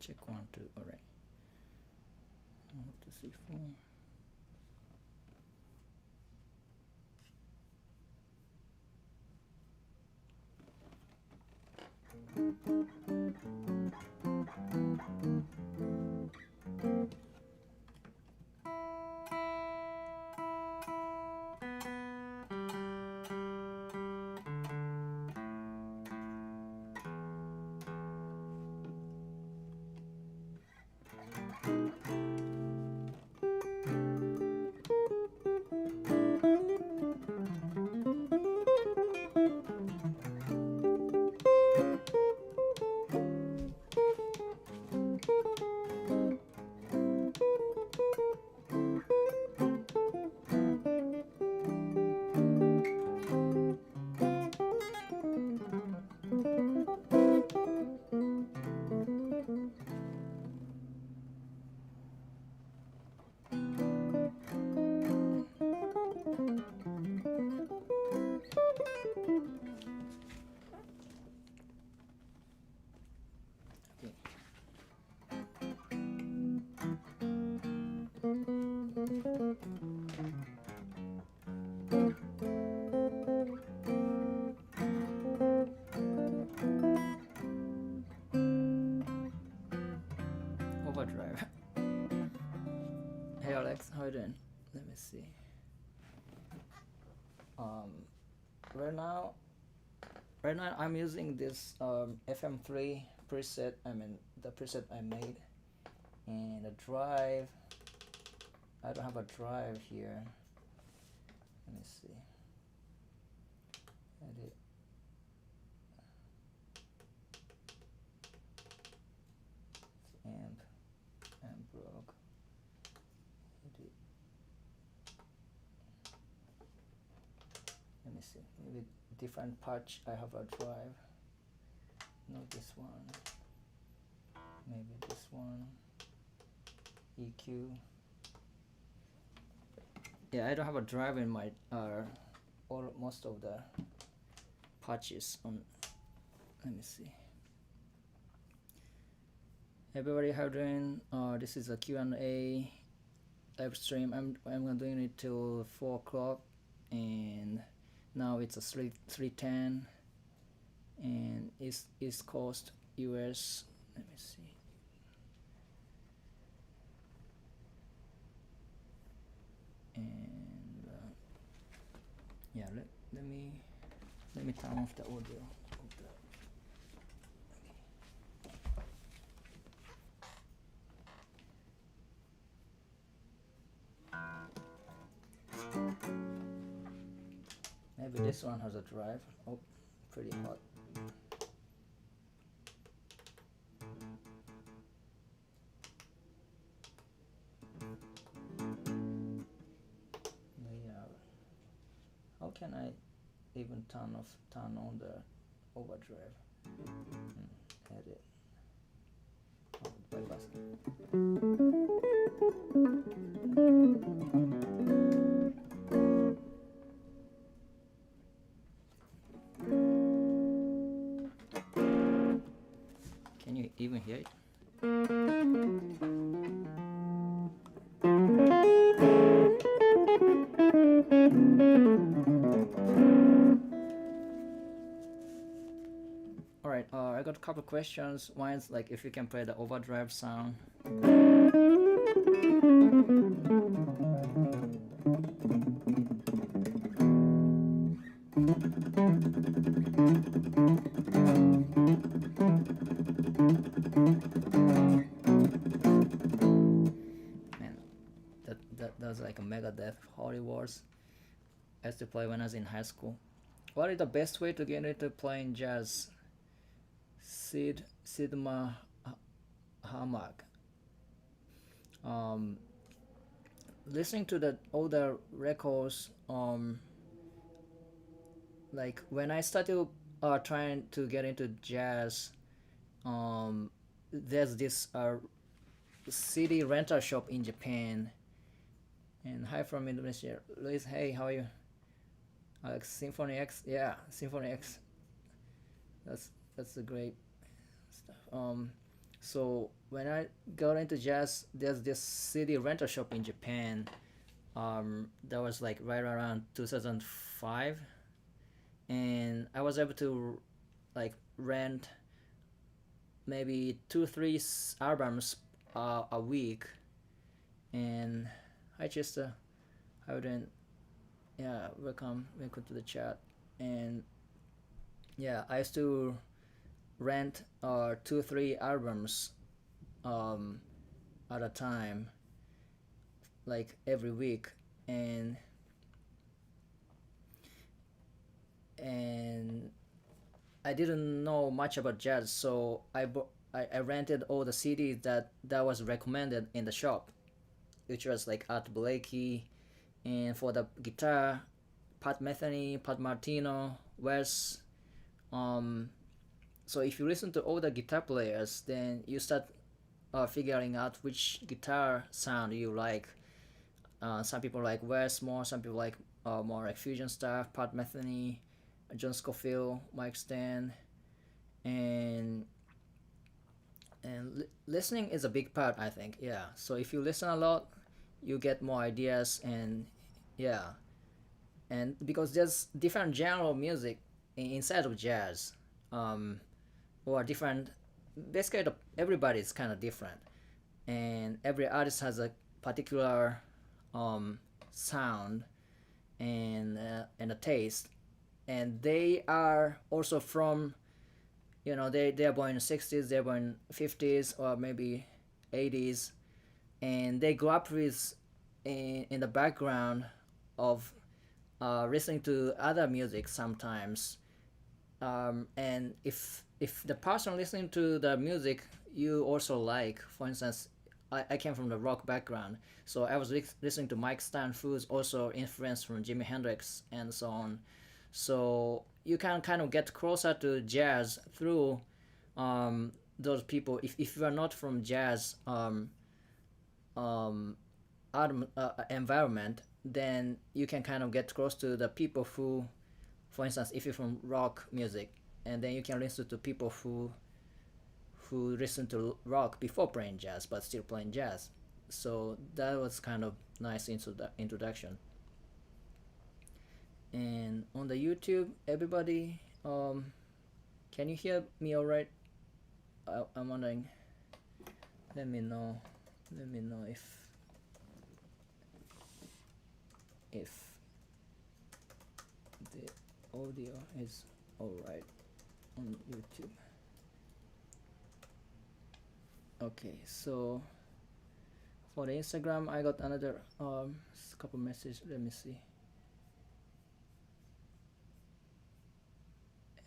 check 1 2. All right, 1 2 3 4. Overdrive. Hey Alex, how you doing? Let me see. Right now, I'm using this FM3 preset. I mean the preset I made, and a drive. I don't have a drive here. Let me see. Edit. Amp broke. Edit. Let me see. Maybe different patch. I have a drive. Not this one. Maybe this one. EQ. Yeah, I don't have a drive in my or most of the patches on. Let me see. Everybody, how you doing? This is a Q&A live stream. I'm doing it till 4 o'clock, and now it's a 3:10, and East Coast US. Let me see. And yeah, let me turn off the audio. Maybe this one has a drive. Oh, pretty hot. Layout. How can I even turn on the overdrive? Edit. Oh, bypass. Can you even hear it? Alright, I got a couple questions. One is like if you can play the overdrive sound. Man, that's like a Megadeth Holy Wars. I used to play when I was in high school. What is the best way to get into playing jazz? Sidma Hamak. Listening to the older records, like when I started trying to get into jazz, there's this CD rental shop in Japan. And hi from Indonesia, Luis. Hey, how are you? Alex, Symphony X. Yeah, Symphony X. That's the great stuff. So when I got into jazz, there's this CD rental shop in Japan. That was like right around 2005, and I was able to like rent maybe two, three albums a week, and I just I wouldn't yeah welcome to the chat, and yeah I used to rent two, three albums um at a time, like every week, and and I didn't know much about jazz, so I rented all the CDs that was recommended in the shop, which was like Art Blakey, and for the guitar, Pat Metheny, Pat Martino, Wes. Um, so if you listen to all the guitar players, then you start figuring out which guitar sound you like. Some people like Wes more, some people like more like fusion stuff, Pat Metheny, John Scofield, Mike Stan, and listening is a big part, I think. Yeah, so if you listen a lot, you get more ideas, and yeah, and because there's different genre of music inside of jazz, um, or different. Basically, everybody is kind of different, and every artist has a particular sound and a taste, and they are also from, they are born in the 60s, they're born in 50s, or maybe 80s, and they grew up with in the background of listening to other music sometimes, and if the person listening to the music you also like, for instance, I came from the rock background, so I was listening to Mike Stan, who's also influenced from Jimi Hendrix and so on. So you can kind of get closer to jazz through those people. If you are not from jazz um, environment, then you can kind of get close to the people who, for instance, if you're from rock music, and then you can listen to people who listen to rock before playing jazz but still playing jazz. So that was kind of nice introduction. And on the YouTube, everybody, can you hear me all right? I'm wondering. Let me know. Let me know if the audio is all right on YouTube. Okay, so for the Instagram, I got another couple messages. Let me see.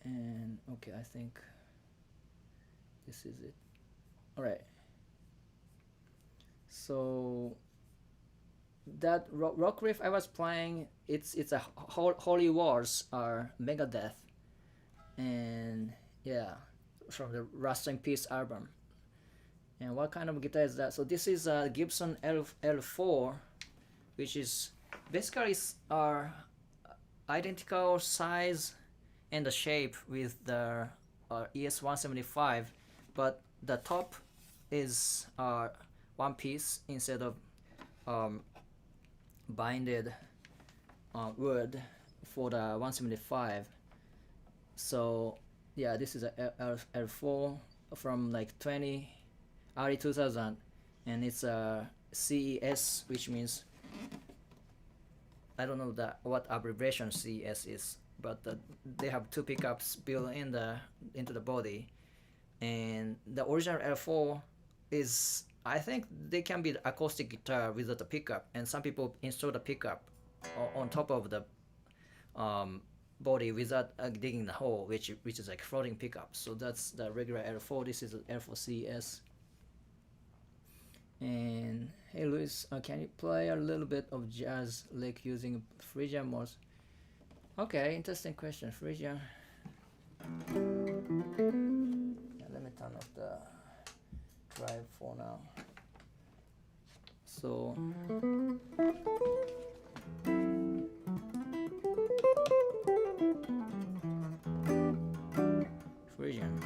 And okay, I think this is it. All right. So that rock riff I was playing, it's a Holy Wars or Megadeth, and yeah, from the Rust in Peace album. And what kind of guitar is that? So this is a Gibson L4, which is basically identical size and the shape with the ES-175, but the top is one piece instead of binded wood for the 175. So yeah, this is a L4 from like early 2000, and it's a CES, which means I don't know what abbreviation CES is, but they have two pickups built into the body, and the original L4 is, I think they can be the acoustic guitar without the pickup, and some people install the pickup on top of the body without digging the hole, which is like floating pickup. So that's the regular L4. This is the L4 CES. And hey Luis, can you play a little bit of jazz lick using Phrygian modes? Okay, interesting question. Phrygian. Yeah, let me turn off the drive for now. So Phrygian.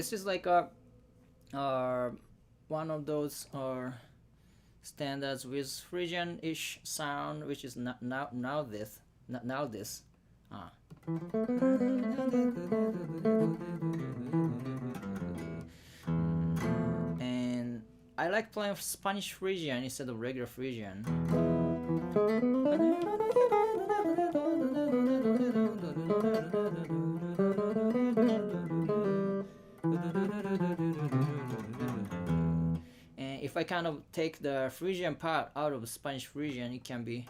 this is like a one of those standards with Phrygian-ish sound, which is now this. Ah. And I like playing Spanish Phrygian instead of regular Phrygian. And if I kind of take the Phrygian part out of Spanish Phrygian, it can be.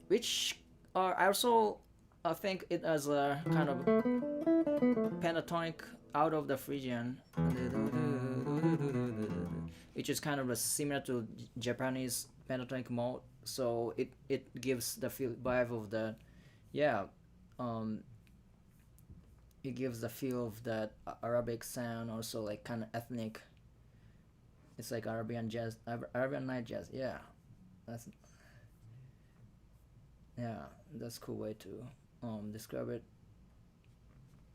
Which I also think it as a kind of pentatonic out of the Phrygian, which is kind of similar to Japanese pentatonic mode. So it gives the vibe of the, yeah, it gives the feel of that Arabic sound, also like kind of ethnic. It's like Arabian jazz, Arabian night jazz. Yeah, that's a cool way to describe it.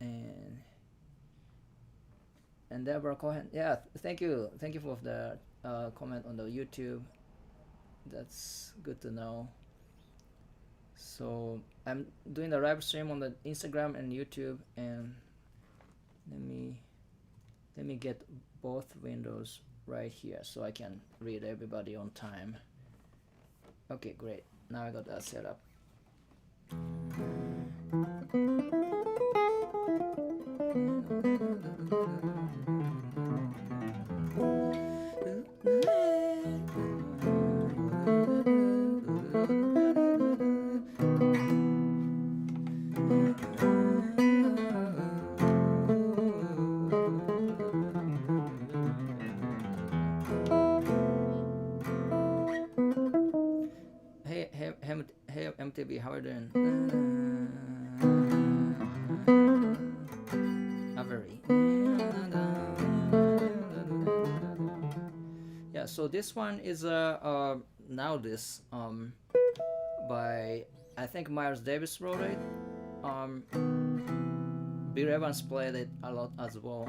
And Deborah Cohen, yeah, thank you for the comment on the YouTube. That's good to know. So I'm doing the live stream on the Instagram and YouTube, and let me get both windows right here so I can read everybody on time. Okay, great. Now I got that set up. Hey MTV, how are you doing? Avery. Yeah, so this one is Now This by, I think Miles Davis wrote it. Bill Evans played it a lot as well.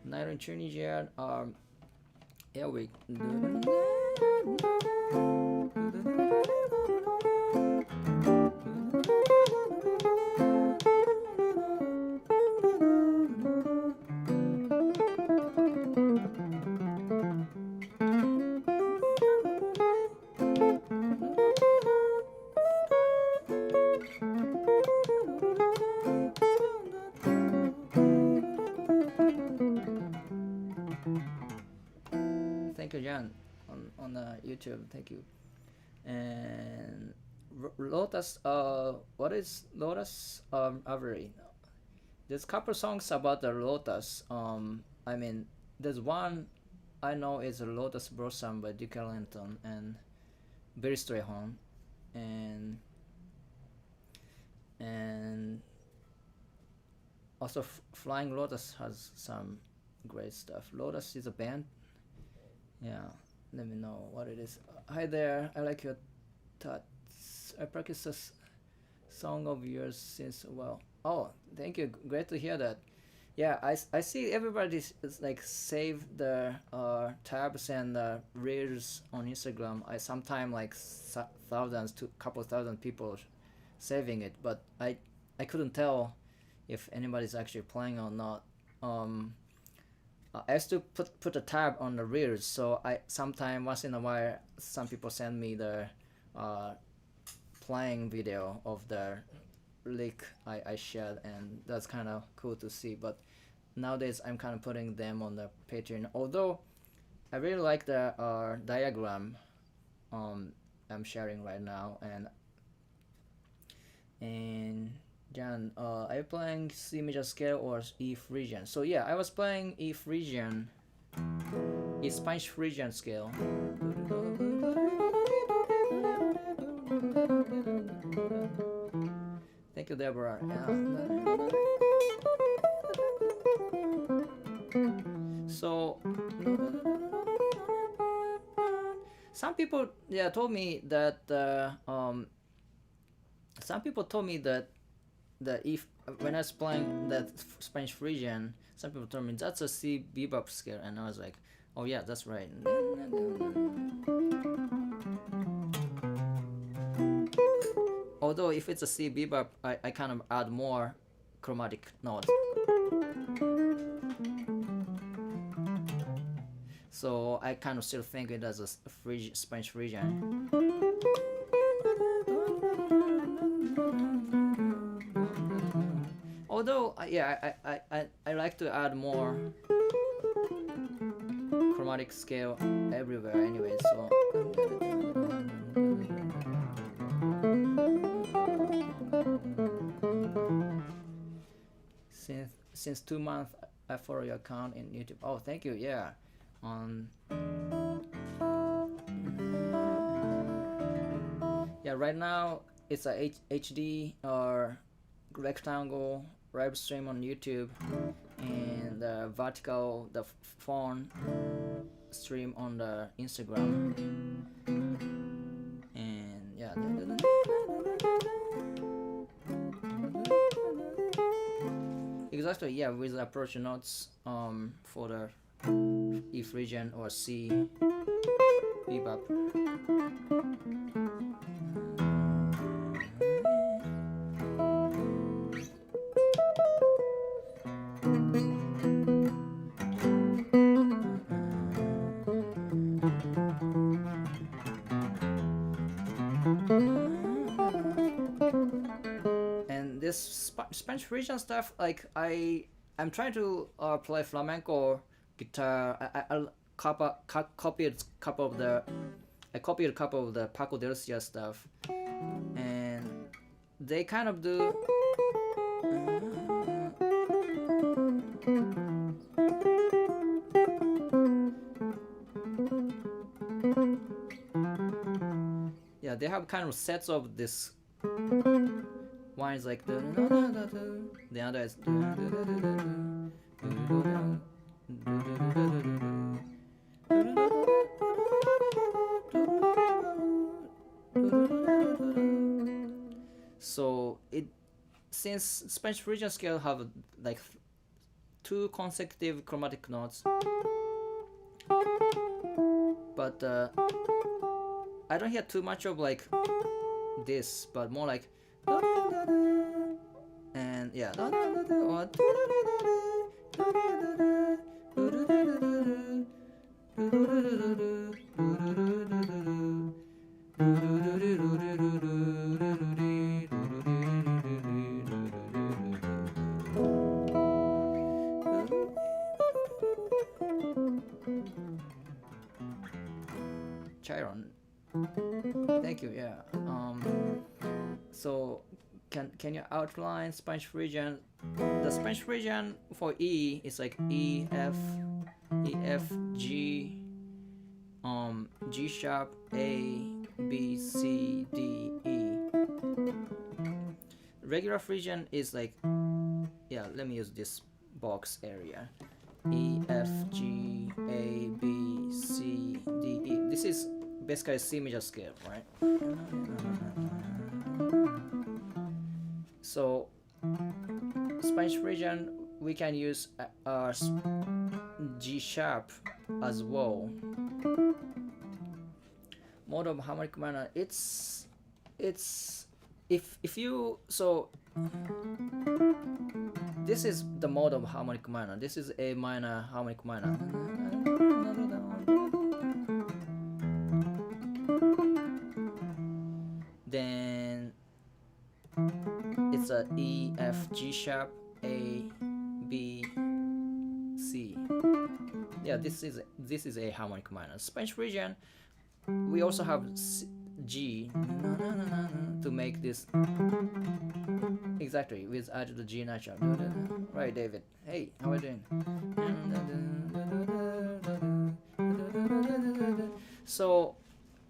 Night in Trinidad, yeah, we. Thank you, Jan, on YouTube. Thank you. And Lotus. What is Lotus? Avery. There's a couple songs about the Lotus. I mean, there's one I know is Lotus Blossom by Duke Ellington and Billy Strayhorn, and also Flying Lotus has some great stuff. Lotus is a band. Yeah, let me know what it is. Hi there, I like your thoughts. I practice a song of yours since a while. Oh, thank you. Great to hear that. Yeah, I see everybody is like save the tabs and reels on Instagram. I sometimes like thousands to couple thousand people saving it, but I couldn't tell if anybody's actually playing or not. Um, I used to put a tab on the reels, so I sometime once in a while some people send me the uh, playing video of the leak I shared, and that's kind of cool to see. But nowadays I'm kind of putting them on the Patreon. Although I really like the diagram I'm sharing right now, and Jan, are you playing C major scale or E Phrygian? So yeah, I was playing E Phrygian, E Spanish Phrygian scale. Thank you, Deborah. So some people told me that some people told me that if when I was playing that Spanish Phrygian, some people told me that's a C bebop scale, and I was like, oh yeah, that's right. Although if it's a C bebop, I kind of add more chromatic notes. So I kind of still think it as a Spanish Phrygian. Although I like to add more chromatic scale everywhere anyway, so since 2 months I follow your account in YouTube. Oh, thank you. Yeah, right now it's a HD or rectangle live stream on YouTube, and the vertical the phone stream on the Instagram, and yeah. Exactly, yeah, with the approach notes for the E Phrygian or C bebop. And this Spanish Phrygian stuff, like I'm trying to play flamenco guitar. I copied a couple of the Paco de Lucia stuff, and they kind of do. Yeah, they have kind of sets of this. One is like the other is so since Spanish Phrygian scale have like 2 consecutive chromatic notes, but I don't hear too much of like this, but more like, and yeah, Chiron. Thank you. Yeah. So can you outline Spanish Phrygian? The Spanish Phrygian for E is like E F G G sharp A B C D E. Regular Phrygian is like, yeah, let me use this box area. E F G A B C D E. This is basically a C major scale, right? So Spanish Phrygian we can use G sharp as well. Mode of harmonic minor. It's if you so this is the mode of harmonic minor. This is A minor harmonic minor. Then it's a E, F, G sharp, A, B, C. Yeah, this is a harmonic minor. Spanish Phrygian, we also have G to make this exactly with add the G natural. Right, David. Hey, how are you doing? So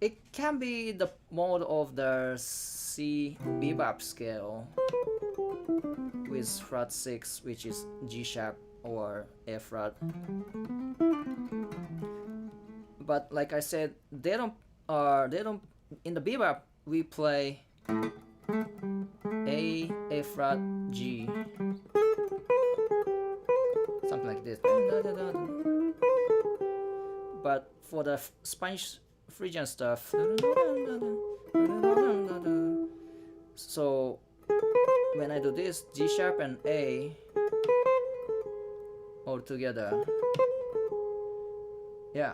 it can be the mode of the C bebop scale with flat 6, which is G sharp or F flat. But like I said, they don't in the bebop we play A flat, G, something like this. But for the Spanish Phrygian stuff, so when I do this, G sharp and A all together. Yeah,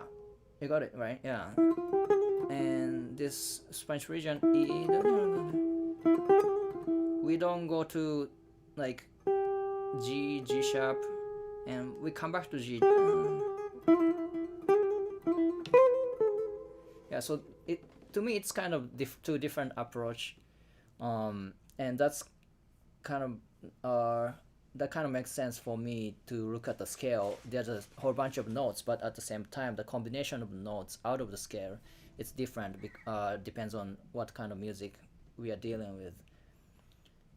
you got it right. Yeah, and this Spanish Phrygian E. We don't go to like G sharp, and we come back to G. Yeah, so to me it's kind of two different approach, and that's kind of that kind of makes sense for me to look at the scale. There's a whole bunch of notes, but at the same time, the combination of notes out of the scale, it's different. Depends on what kind of music we are dealing with.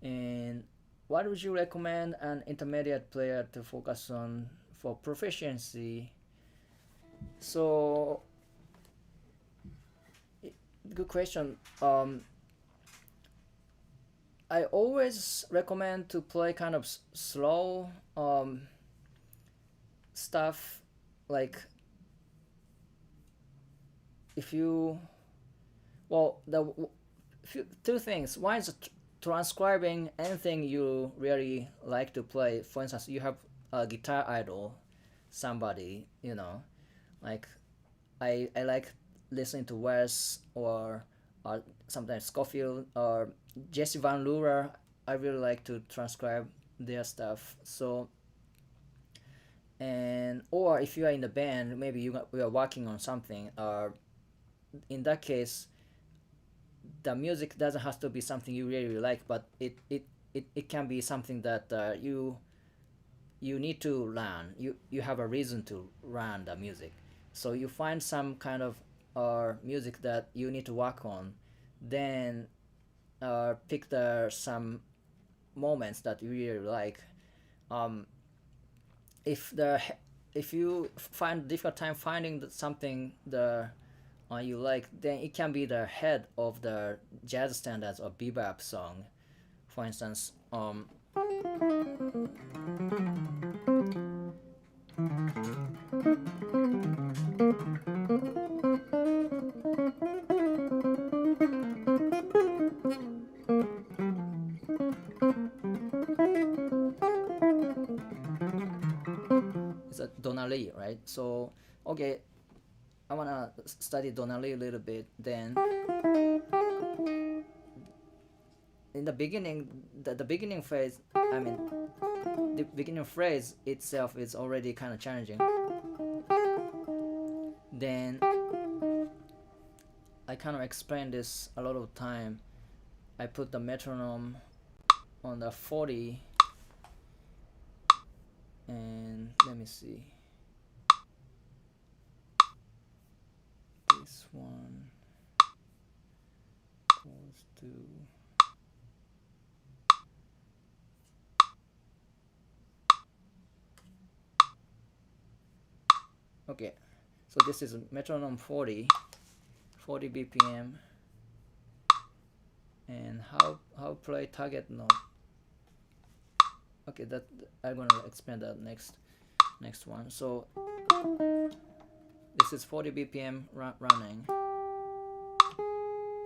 And what would you recommend an intermediate player to focus on for proficiency? So, good question. I always recommend to play kind of slow stuff, like if you two things. One is transcribing anything you really like to play. For instance, you have a guitar idol, somebody, like I like listening to Wes or sometimes Scofield or Jesse Van Lurer. I really like to transcribe their stuff. So, and or if you are in the band, maybe we are working on something. In that case, the music doesn't have to be something you really like, but it can be something that you need to learn. You have a reason to learn the music, so you find some kind of music that you need to work on, then pick some moments that you really like. If you find difficult time finding something you like, then it can be the head of the jazz standards or bebop song. For instance, it's a Donnelly, right? So, okay, I wanna study Donnelly a little bit. Then, in the beginning, the beginning phrase, the beginning phrase itself is already kind of challenging. Then, I kind of explain this a lot of time. I put the metronome on the 40, and let me see. This one goes to okay, so this is metronome 40 BPM, and how play target note. Okay, that I'm gonna expand that next one. So this is 40 BPM running.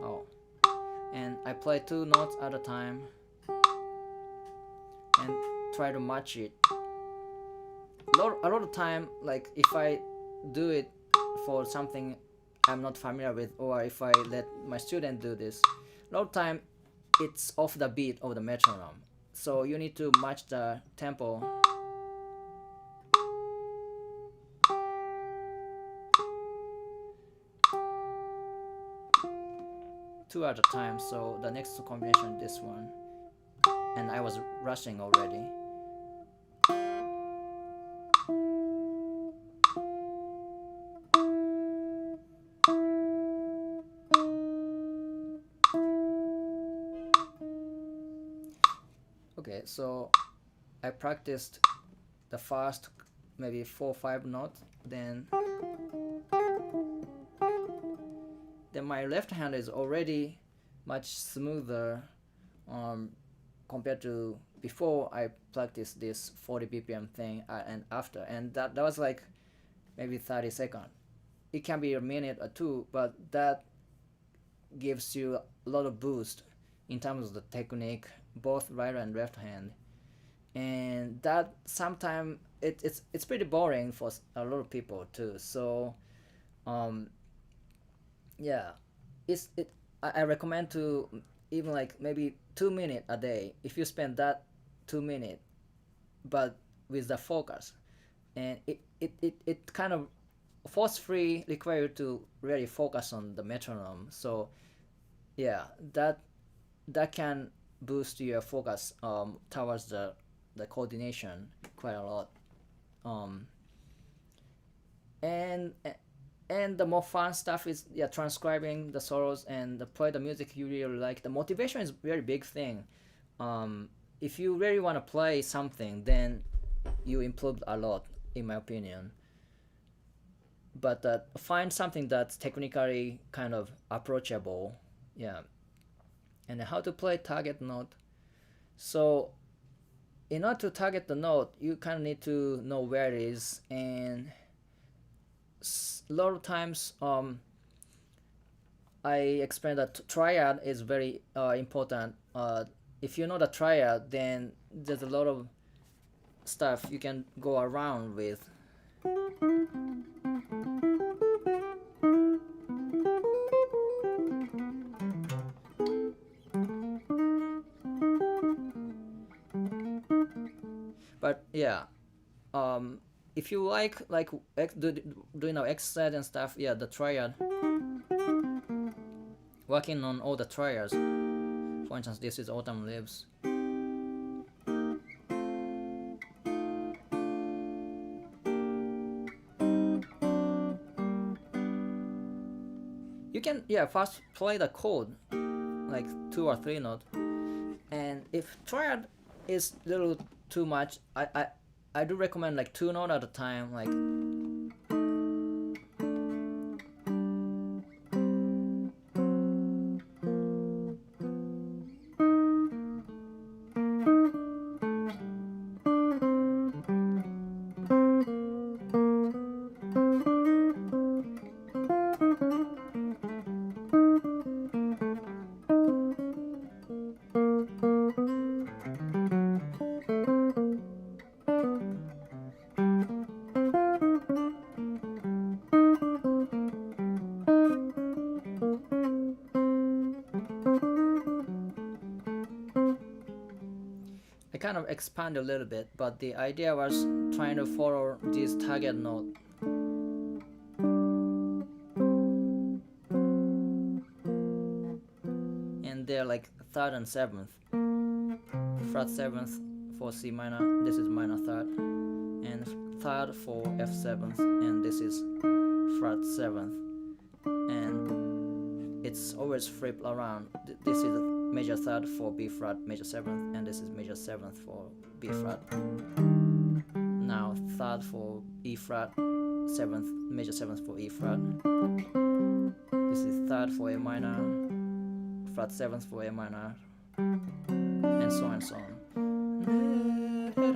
Oh, and I play two notes at a time and try to match it. A lot of time, like if I do it for something I'm not familiar with, or if I let my student do this, a lot of time it's off the beat of the metronome. So you need to match the tempo. Two at a time. So the next combination is this one, and I was rushing already. Okay, so I practiced the first maybe 4 or 5 notes, then my left hand is already much smoother compared to before I practiced this 40 BPM thing and after, and that was like maybe 30 seconds. It can be a minute or two, but that gives you a lot of boost in terms of the technique, both right and left hand. And that sometimes it's pretty boring for a lot of people too. So um, yeah, I recommend to even like maybe 2 minutes a day. If you spend that 2 minutes, but with the focus, and it kind of force free require you to really focus on the metronome. So yeah, that can boost your focus towards the coordination quite a lot. Um, and and the more fun stuff is transcribing the solos and play the music you really like. The motivation is a very big thing. If you really want to play something, then you improve a lot, in my opinion. But find something that's technically kind of approachable. Yeah. And how to play target note. So in order to target the note, you kind of need to know where it is, and a lot of times I explained that triad is very important. If you know the triad, then there's a lot of stuff you can go around with. But yeah, if you like doing our exercise and stuff, yeah, the triad, working on all the triads. For instance, this is autumn leaves. You can first play the chord like 2 or 3 notes, and if triad is a little too much, I do recommend like 2 notes at a time, like I kind of expand a little bit, but the idea was trying to follow this target note. And they're like third and seventh. Flat seventh for C minor, this is minor third, and third for F seventh, and this is flat seventh. And it's always flipped around. This is major third for B flat major seventh, and this is major seventh for B flat. Now third for E flat, seventh major seventh for E flat. This is third for A minor, flat seventh for A minor, and so on and so on.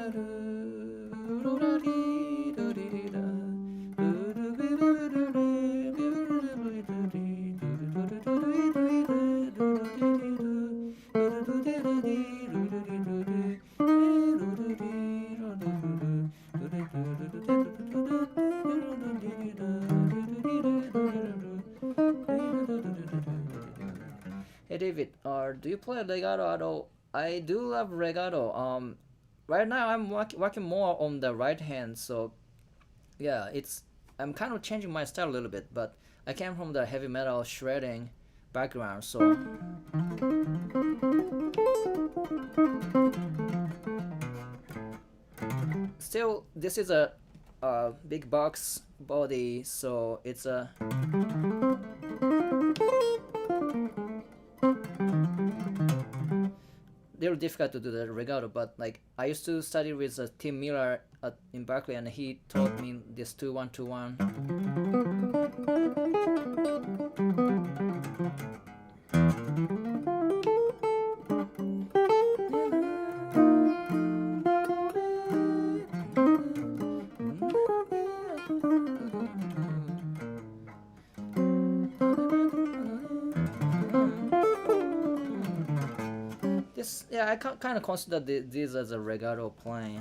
Hey David, do you play legato at all? I do love legato. Right now I'm working more on the right hand, so yeah, I'm kind of changing my style a little bit, but I came from the heavy metal shredding background, so still this is a big box body, so it's a little difficult to do the regato. But like I used to study with Tim Miller in Berkeley, and he taught me this 2-1-2-1. This, yeah, I kind of consider this as a regato playing.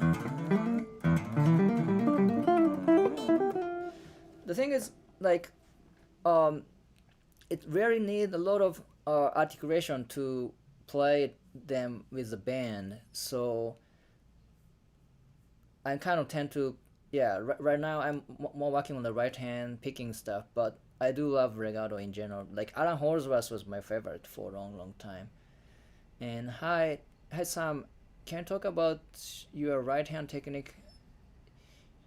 The thing is, like, um, it really needs a lot of articulation to play them with the band. So I kind of tend to, yeah. Right now I'm more working on the right hand, picking stuff, but I do love regato in general. Like Alan Holdsworth was my favorite for a long, long time. And hi Sam, can you talk about your right hand technique?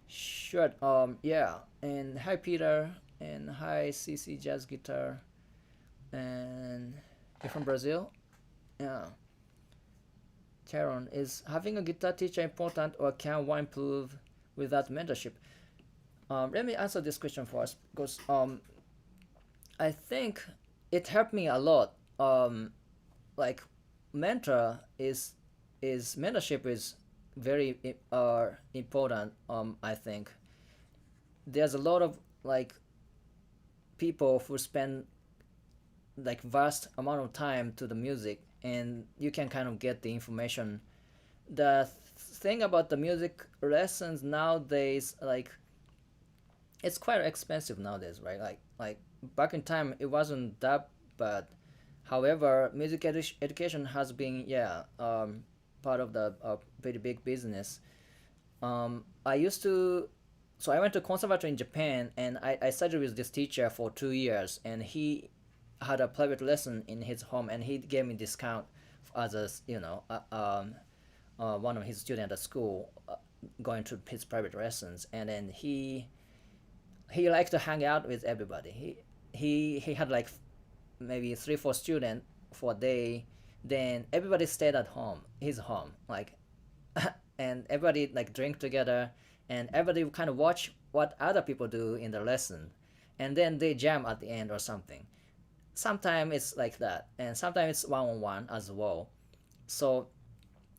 Sure. Yeah. And hi Peter. And hi CC Jazz Guitar. And you're from Brazil? Yeah. Sharon, is having a guitar teacher important, or can one improve without mentorship? Let me answer this question first because I think it helped me a lot. Like mentor is mentorship is very important. I think there's a lot of like people who spend like vast amount of time to the music, and you can kind of get the information. The thing about the music lessons nowadays, like it's quite expensive nowadays, right? Like back in time it wasn't that bad. However, music education has been, yeah, part of the pretty big business. I used to, so I went to conservatory in Japan, and I studied with this teacher for 2 years, and he had a private lesson in his home, and he gave me discount as a, one of his students at school, going to his private lessons. And then he liked to hang out with everybody. He had like maybe 3 4 students for a day. Then everybody stayed at home, his home, like, and everybody like drink together, and everybody kind of watch what other people do in the lesson, and then they jam at the end or something. Sometimes it's like that, and sometimes it's one on one as well. So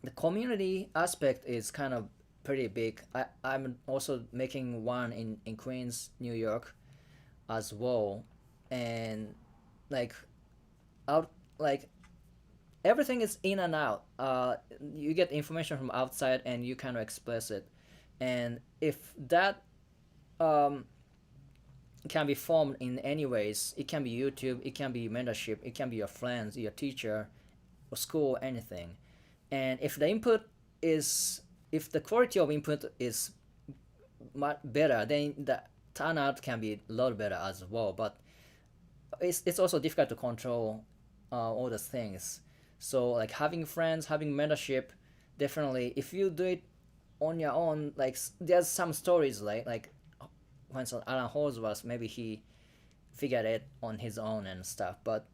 the community aspect is kind of pretty big. I'm also making one in Queens, New York, as well, and like out like everything is in and out. You get information from outside and you kind of express it, and if that um, can be formed in any ways, it can be YouTube, it can be mentorship, it can be your friends, your teacher, or school, anything. And if the quality of input is much better, then the turnout can be a lot better as well. But it's also difficult to control all those things. So like having friends, having mentorship, definitely. If you do it on your own, like there's some stories like when Alan Holdsworth, maybe he figured it on his own and stuff. But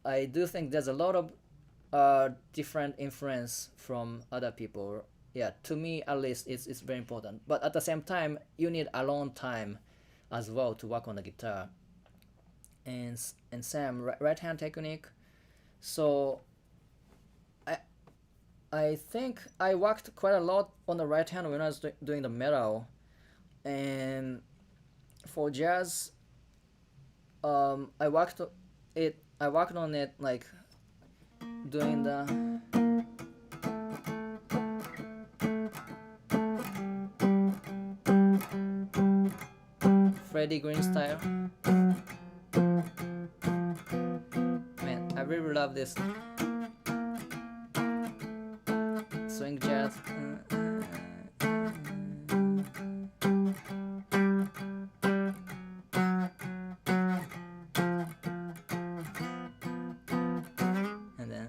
I do think there's a lot of different influence from other people. Yeah, to me at least, it's very important. But at the same time, you need alone time as well to work on the guitar. And Sam, right hand technique. So I think I worked quite a lot on the right hand when I was doing the metal, and for jazz, I worked it. I worked on it like doing the Freddie Green style. Man, I really love this swing jazz. And then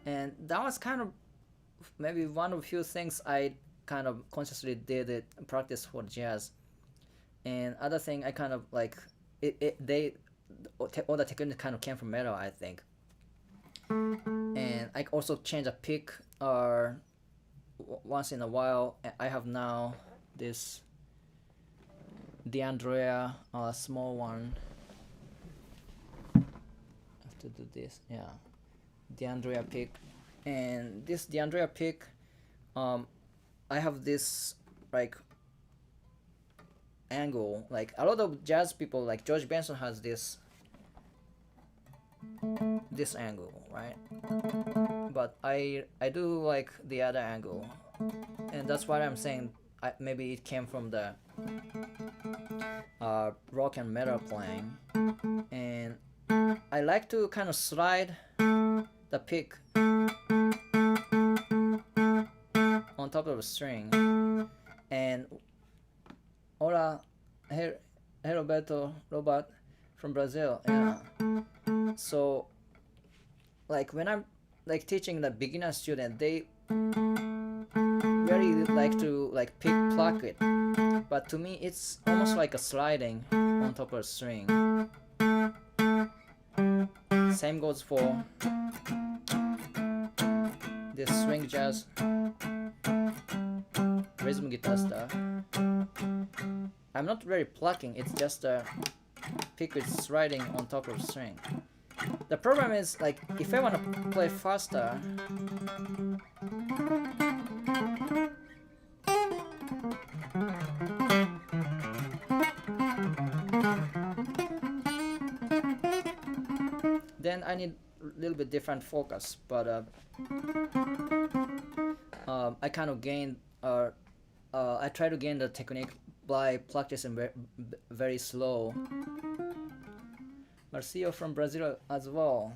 and that was kind of maybe one of the few things I kind of consciously did it practice for jazz. And other thing I kind of like they all the technique kind of came from metal, I think. And I also change a pick once in a while. I have now this DeAndrea small one. I have to do this, yeah. DeAndrea pick, and this DeAndrea pick, I have this like angle. Like a lot of jazz people, like George Benson, has this angle, right? But I do like the other angle, and that's why I'm saying maybe it came from the rock and metal playing, and I like to kind of slide the pick on top of a string. And hola, hey Roberto, Robert from Brazil. Yeah. So like when I'm like teaching the beginner student, they really like to like pluck it, but to me it's almost like a sliding on top of a string. Same goes for this swing jazz rhythm guitar stuff. I'm not really plucking, it's just a pick with sliding on top of a string. The problem is, like, if I want to play faster, then I need a little bit different focus. But I kind of gain, I try to gain the technique by practicing very slow. Marcio from Brazil as well.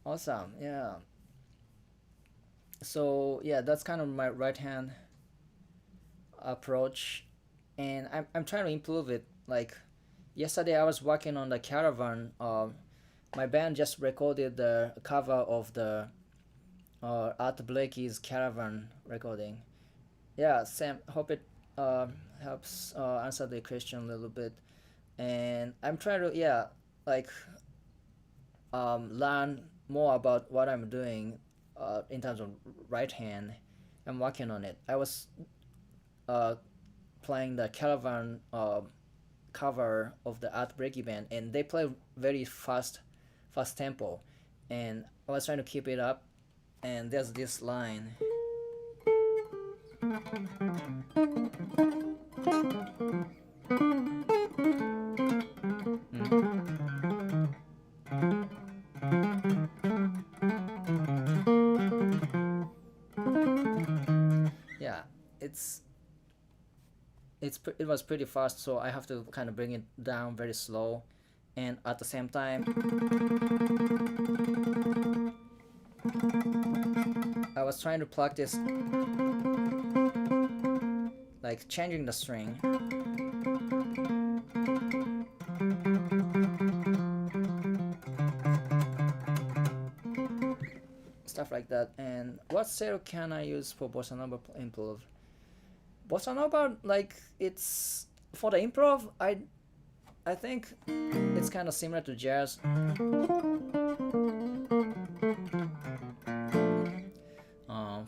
Awesome, yeah. So yeah, that's kind of my right hand approach, and I'm trying to improve it. Like yesterday, I was working on the Caravan. My band just recorded the cover of the Art Blakey's Caravan recording. Yeah, Sam. Hope it helps answer the question a little bit. And I'm trying to like learn more about what I'm doing in terms of right hand. I'm working on it. I was playing the Caravan cover of the Art Blakey band, and they play very fast tempo, and I was trying to keep it up. And there's this line. Yeah, it was pretty fast, so I have to kind of bring it down very slow, and at the same time I was trying to practice like changing the string. Stuff like that. And what scale can I use for bossa nova improv? Bossa nova, like, it's for the improv, I think it's kind of similar to jazz.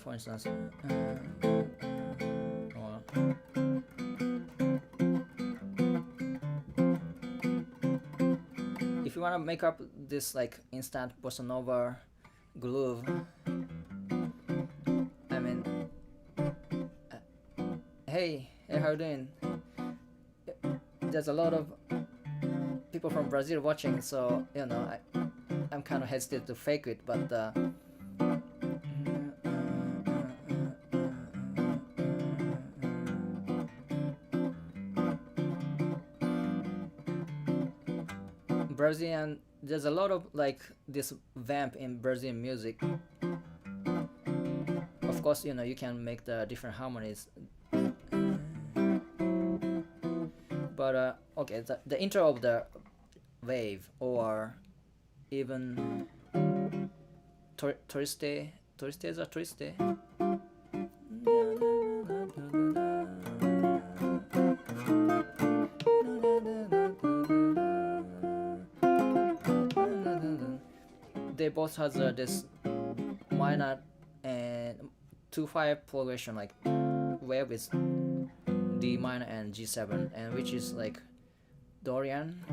For instance, If you want to make up this like instant bossa nova groove, I mean, hey, how you doing? There's a lot of people from Brazil watching, so I'm kind of hesitant to fake it, but Brazilian. There's a lot of like this vamp in Brazilian music. Of course, you can make the different harmonies, but okay, the intro of the wave or even Triste, Tristeza Triste. They both has this minor and 2/5 progression, like where with D minor and G7, and which is like Dorian.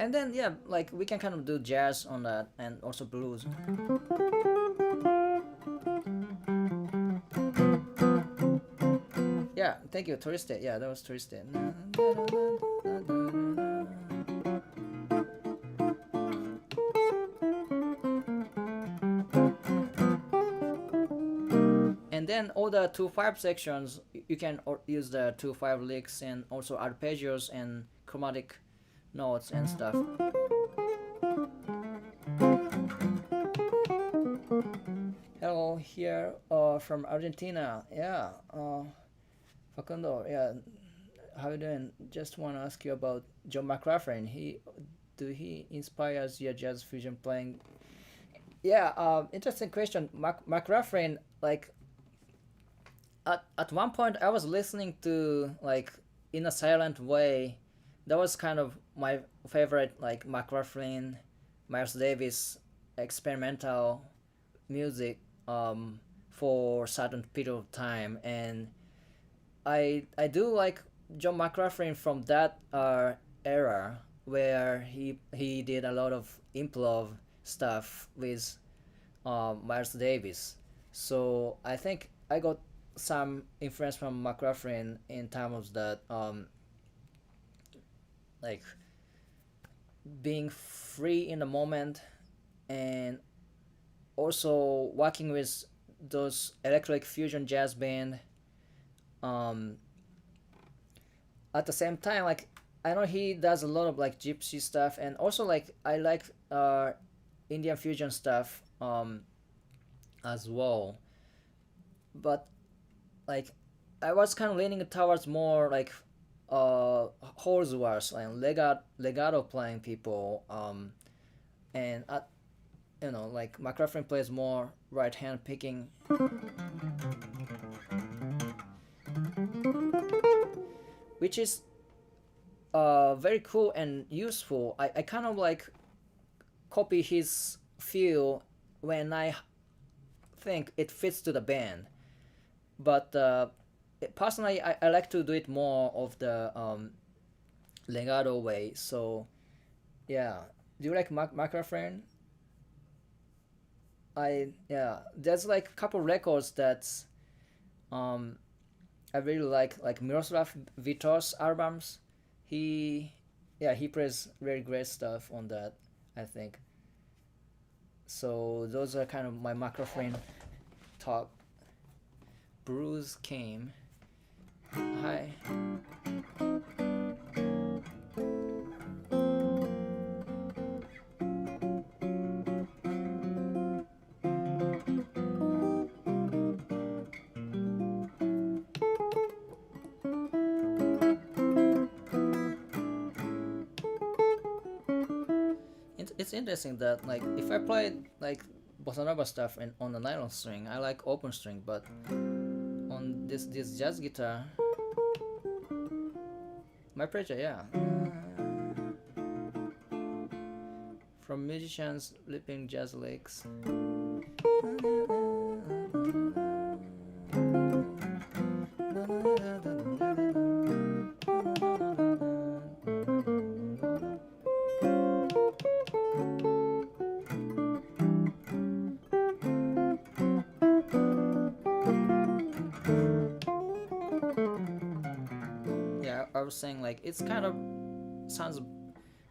And then yeah, like we can kind of do jazz on that and also blues. Yeah, thank you, Touriste. Yeah, that was Touriste. And then all the 2/5 sections, you can use the 2/5 licks and also arpeggios and chromatic notes and stuff. Hello, here from Argentina. Yeah, Facundo. Yeah, how you doing? Just want to ask you about John McLaughlin. He inspires your jazz fusion playing? Yeah, interesting question. McLaughlin, like at one point I was listening to like in a silent way. That was kind of my favorite, like McLaughlin, Miles Davis experimental music for certain period of time, and I do like John McLaughlin from that era where he did a lot of improv stuff with Miles Davis. So I think I got some influence from McLaughlin in terms of that like being free in the moment and also working with those electric fusion jazz band um at the same time, like I know he does a lot of like gypsy stuff, and also like I like Indian fusion stuff as well, but like I was kind of leaning towards more like Holdsworth and legato playing people, and like McLaughlin plays more right hand picking, which is very cool and useful. I kind of like copy his feel when I think it fits to the band, but personally I like to do it more of the legato way. So yeah, do you like McLaughlin? There's like a couple records that's um I really like Miroslav Vitor's albums. He plays very great stuff on that, I think. So those are kind of my McLaughlin talk. Bruce came. Hi. It's interesting that like if I play like bossa nova stuff on the nylon string, I like open string, but on this jazz guitar, my pleasure, yeah. From musicians living jazz licks. Yeah, I was saying like it's kind of sounds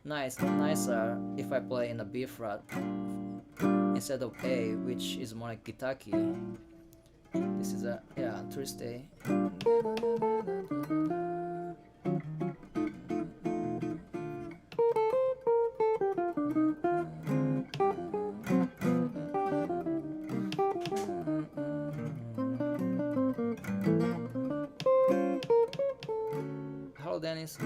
nicer if I play in a B flat instead of A, which is more like guitar key. This is a Thursday. Hello, Dennis.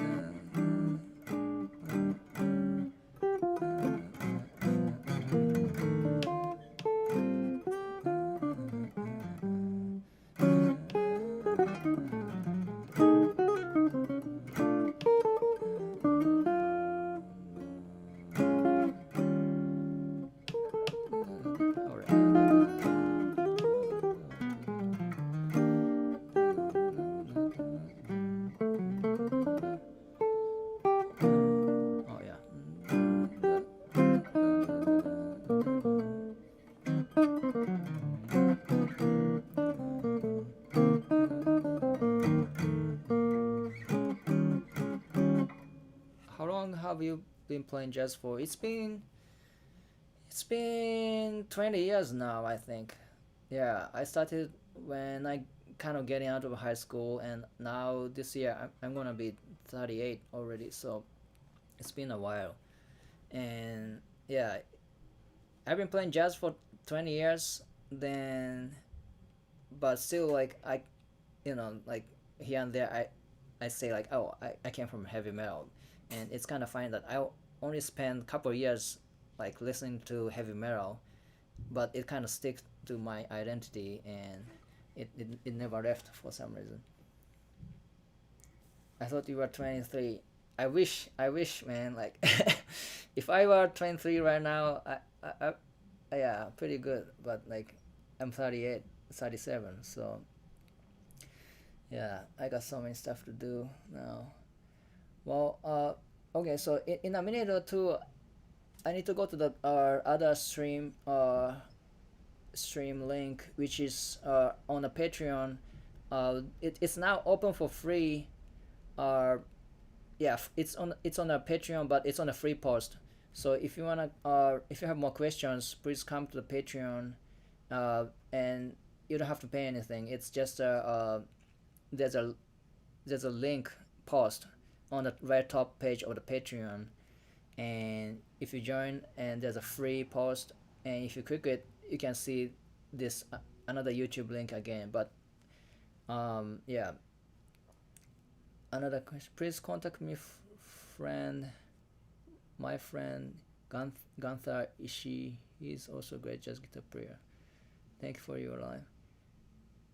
How long have you been playing jazz for? It's been 20 years now, I think. Yeah, I started when I kind of getting out of high school, and now this year I'm gonna be 38 already. So it's been a while, and yeah, I've been playing jazz for 20 years. Then, but still, like like here and there, I say like, oh, I came from heavy metal, and it's kind of funny that I only spent a couple of years like listening to heavy metal, but it kind of sticks to my identity, and it never left for some reason. I thought you were 23. I wish, man. Like, if I were 23 right now, yeah, pretty good. But like, I'm 38, 37, so yeah, I got so many stuff to do now. Well, okay, so in a minute or two, I need to go to the other stream link, which is on the Patreon. It's now open for free. Uh, yeah, it's on a Patreon, but it's on a free post. So if you have more questions, please come to the Patreon, and you don't have to pay anything. It's just there's a there's a link post on the very top page of the Patreon, and if you join, and there's a free post, and if you click it, you can see this another YouTube link again. But yeah, another question. Please contact me, friend. My friend Gunther Ishii. He's also a great jazz guitar player. Thank you for your life.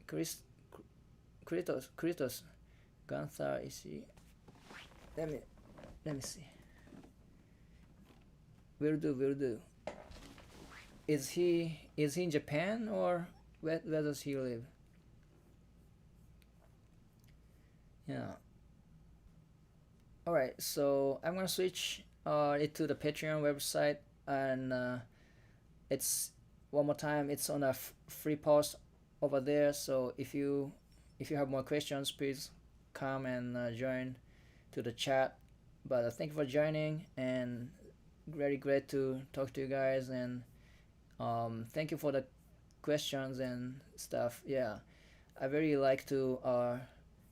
Chris Kritos Gunther Ishii. Let me see. Will do. Is he in Japan, or where does he live? Yeah. All right. So I'm gonna switch it to the Patreon website, and it's one more time. It's on a free post over there. So if you have more questions, please come and join to the chat. But thank you for joining, and very great to talk to you guys, and thank you for the questions and stuff. Yeah, I really like to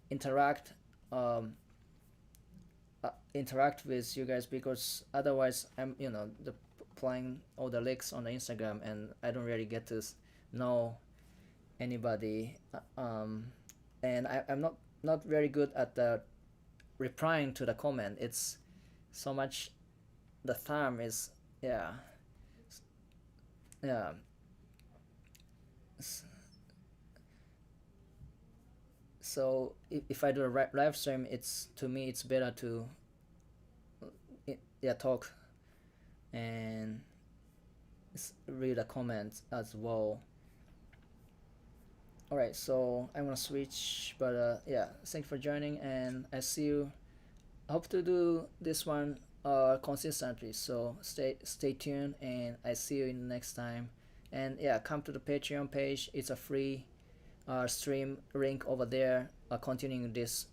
interact um, interact with you guys, because otherwise I'm the playing all the links on the Instagram, and I don't really get to know anybody, and I'm not very good at the replying to the comment. It's so much, the thumb is, yeah, yeah. So if I do a live stream, it's to me it's better to yeah, talk and read the comments as well. All right, so I'm gonna switch, but yeah, thanks for joining, and I see you. I hope to do this one consistently. So stay tuned, and I see you in the next time. And yeah, come to the Patreon page. It's a free stream link over there. Continuing this